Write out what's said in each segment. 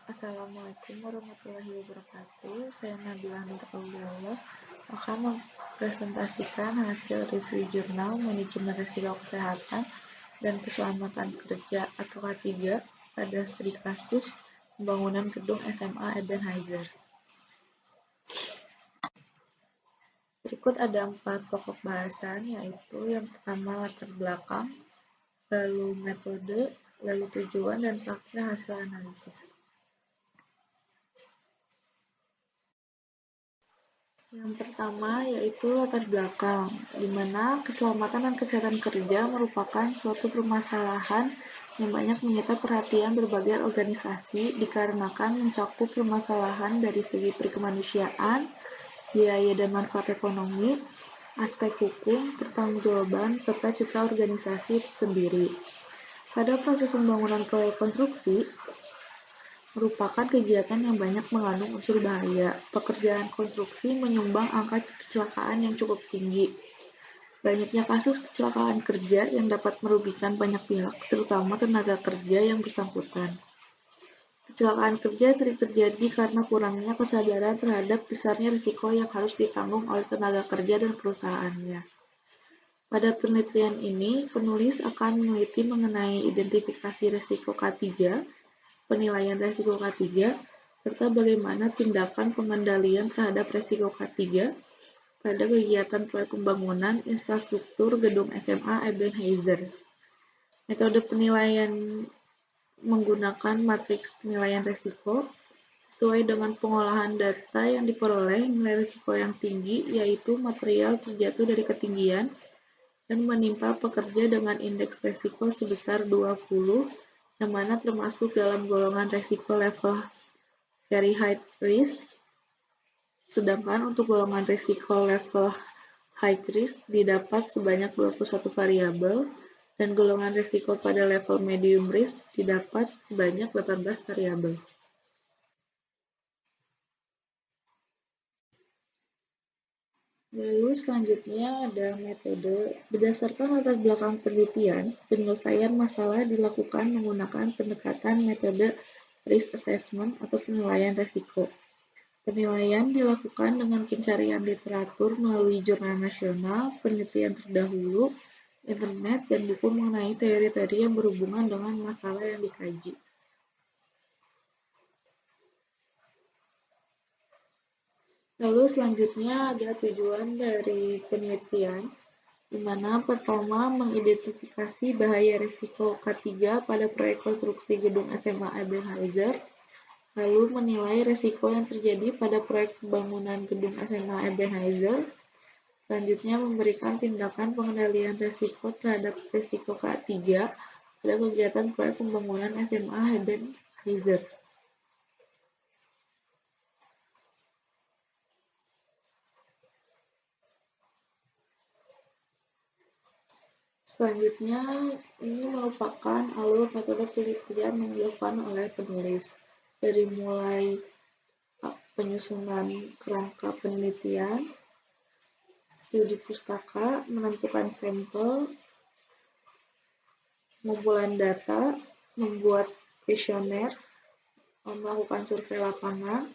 Assalamualaikum warahmatullahi wabarakatuh. Saya Nabila Nur Auliallah akan mempresentasikan hasil review jurnal Manajemen Risiko Kesehatan dan Keselamatan Kerja atau K3 pada studi kasus pembangunan gedung SMA Ebenezer. Berikut ada 4 pokok bahasan, yaitu yang pertama latar belakang, lalu metode, lalu tujuan, dan terakhir hasil analisis. Yang pertama yaitu latar belakang, di mana keselamatan dan kesehatan kerja merupakan suatu permasalahan yang banyak menyita perhatian berbagai organisasi dikarenakan mencakup permasalahan dari segi perkemanusiaan, biaya dan manfaat ekonomi, aspek hukum, pertanggungjawaban, serta citra organisasi itu sendiri. Pada proses pembangunan proyek konstruksi, merupakan kegiatan yang banyak mengandung unsur bahaya. Pekerjaan konstruksi menyumbang angka kecelakaan yang cukup tinggi. Banyaknya kasus kecelakaan kerja yang dapat merugikan banyak pihak, terutama tenaga kerja yang bersangkutan. Kecelakaan kerja sering terjadi karena kurangnya kesadaran terhadap besarnya risiko yang harus ditanggung oleh tenaga kerja dan perusahaannya. Pada penelitian ini, penulis akan meneliti mengenai identifikasi risiko K3, penilaian risiko K3, serta bagaimana tindakan pengendalian terhadap risiko K3 pada kegiatan proyek pembangunan infrastruktur gedung SMA Ebenezer. Metode penilaian menggunakan matriks penilaian risiko sesuai dengan pengolahan data yang diperoleh. Nilai risiko yang tinggi yaitu material terjatuh dari ketinggian dan menimpa pekerja dengan indeks risiko sebesar 20, yang mana termasuk dalam golongan risiko level very high risk, sedangkan untuk golongan risiko level high risk didapat sebanyak 21 variabel, dan golongan risiko pada level medium risk didapat sebanyak 18 variabel. Lalu selanjutnya ada metode. Berdasarkan latar belakang penelitian, penyelesaian masalah dilakukan menggunakan pendekatan metode risk assessment atau penilaian risiko. Penilaian dilakukan dengan pencarian literatur melalui jurnal nasional, penelitian terdahulu, internet, dan buku mengenai teori-teori yang berhubungan dengan masalah yang dikaji. Lalu selanjutnya ada tujuan dari penelitian, di mana pertama mengidentifikasi bahaya risiko K3 pada proyek konstruksi gedung SMA Ebenezer, lalu menilai risiko yang terjadi pada proyek pembangunan gedung SMA Ebenezer, selanjutnya memberikan tindakan pengendalian risiko terhadap risiko K3 pada kegiatan proyek pembangunan SMA Ebenezer. Selanjutnya, ini merupakan alur metode penelitian yang dilakukan oleh penulis, dari mulai penyusunan kerangka penelitian, studi pustaka, menentukan sampel, pengumpulan data, membuat kuesioner, melakukan survei lapangan,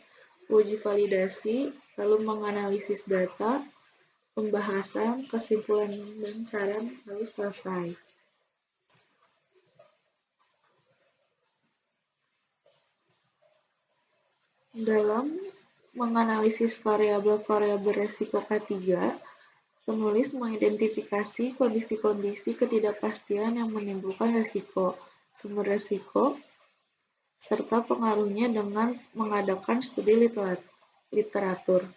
uji validasi, lalu menganalisis data, pembahasan, kesimpulan, dan saran, lalu selesai. Dalam menganalisis variabel-variabel risiko K3, penulis mengidentifikasi kondisi-kondisi ketidakpastian yang menimbulkan risiko, sumber risiko, serta pengaruhnya dengan mengadakan studi literatur.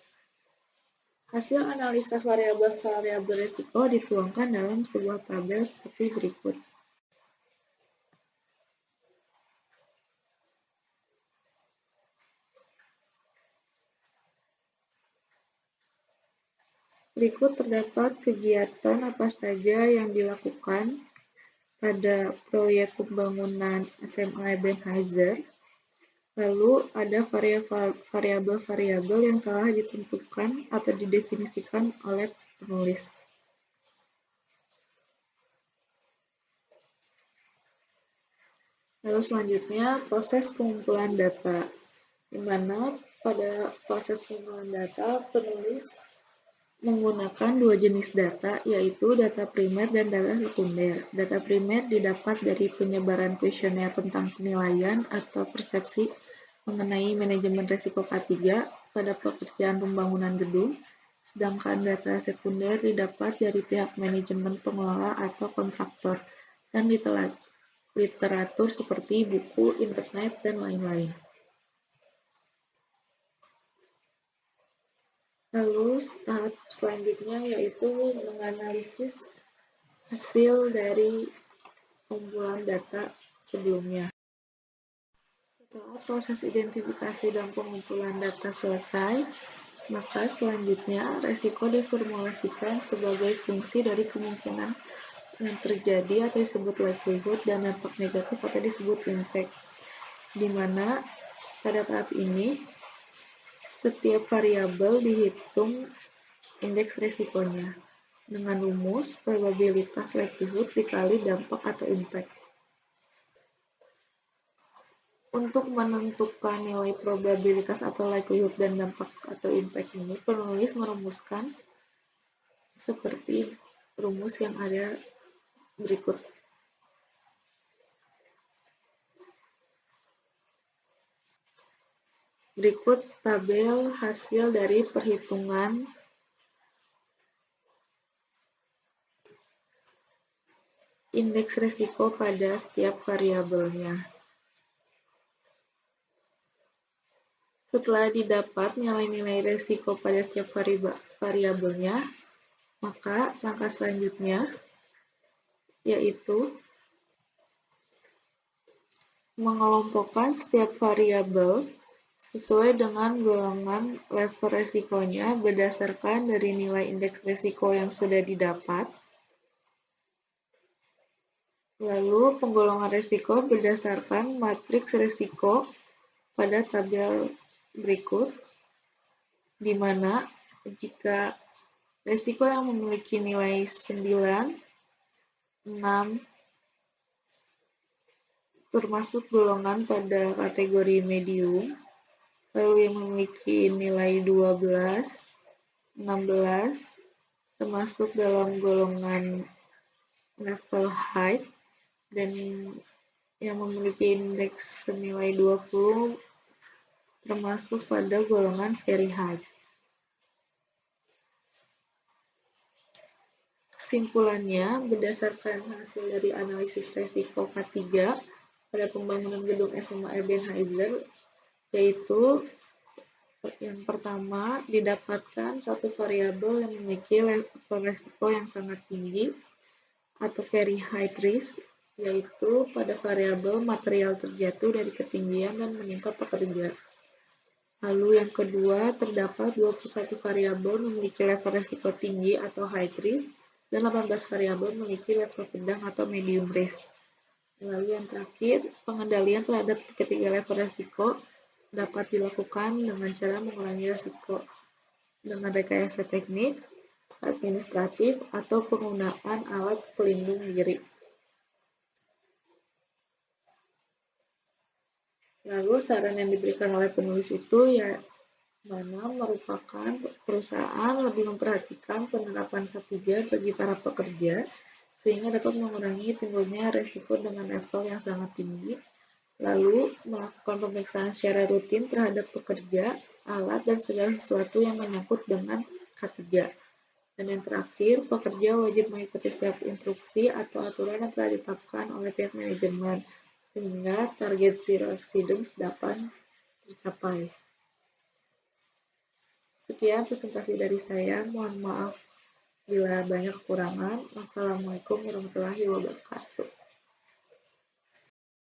Hasil analisa variabel-variabel risiko dituangkan dalam sebuah tabel seperti berikut. Berikut terdapat kegiatan apa saja yang dilakukan pada proyek pembangunan SMA Ebenezer. Lalu ada variabel-variabel yang telah ditentukan atau didefinisikan oleh penulis. Lalu selanjutnya proses pengumpulan data, di mana pada proses pengumpulan data penulis menggunakan dua jenis data, yaitu data primer dan data sekunder. Data primer didapat dari penyebaran kuesioner tentang penilaian atau persepsi mengenai manajemen risiko K3 pada pekerjaan pembangunan gedung, sedangkan data sekunder didapat dari pihak manajemen pengelola atau kontraktor dan literatur seperti buku, internet, dan lain-lain. Lalu tahap selanjutnya yaitu menganalisis hasil dari kumpulan data sebelumnya. Setelah proses identifikasi dan pengumpulan data selesai, maka selanjutnya resiko diformulasikan sebagai fungsi dari kemungkinan yang terjadi atau disebut likelihood dan dampak negatif atau disebut impact, di mana pada tahap ini setiap variabel dihitung indeks resikonya dengan rumus probabilitas likelihood dikali dampak atau impact. Untuk menentukan nilai probabilitas atau likelihood dan dampak atau impact ini, penulis merumuskan seperti rumus yang ada berikut. Berikut tabel hasil dari perhitungan indeks risiko pada setiap variabelnya. Setelah didapat nilai-nilai risiko pada setiap variabelnya, maka langkah selanjutnya yaitu mengelompokkan setiap variabel sesuai dengan golongan level risikonya berdasarkan dari nilai indeks risiko yang sudah didapat. Lalu penggolongan risiko berdasarkan matriks risiko pada tabel berikut, di mana jika risiko yang memiliki nilai 9, 6, termasuk golongan pada kategori medium, lalu yang memiliki nilai 12, 16, termasuk dalam golongan level high, dan yang memiliki indeks senilai 20 termasuk pada golongan very high. Kesimpulannya, berdasarkan hasil dari analisis resiko K3 pada pembangunan gedung SMA Ebenezer, yaitu yang pertama, didapatkan suatu variabel yang memiliki level resiko yang sangat tinggi atau very high risk, yaitu pada variabel material terjatuh dari ketinggian dan menimpa pekerja. Lalu yang kedua, terdapat 21 variabel memiliki level resiko tinggi atau high risk dan 18 variabel memiliki level sedang atau medium risk. Lalu yang terakhir, pengendalian terhadap ketiga level resiko dapat dilakukan dengan cara mengurangi risiko dengan rekayasa teknik, administratif, atau penggunaan alat pelindung diri. Lalu saran yang diberikan oleh penulis itu mana merupakan perusahaan lebih memperhatikan penerapan K3 bagi para pekerja sehingga dapat mengurangi timbulnya risiko dengan level yang sangat tinggi. Lalu melakukan pemeriksaan secara rutin terhadap pekerja, alat, dan segala sesuatu yang menyangkut dengan K3. Dan yang terakhir, pekerja wajib mengikuti setiap instruksi atau aturan yang telah ditetapkan oleh pihak manajemen sehingga target zero accidents dapat tercapai. Sekian presentasi dari saya. Mohon maaf bila banyak kekurangan. Wassalamualaikum warahmatullahi wabarakatuh.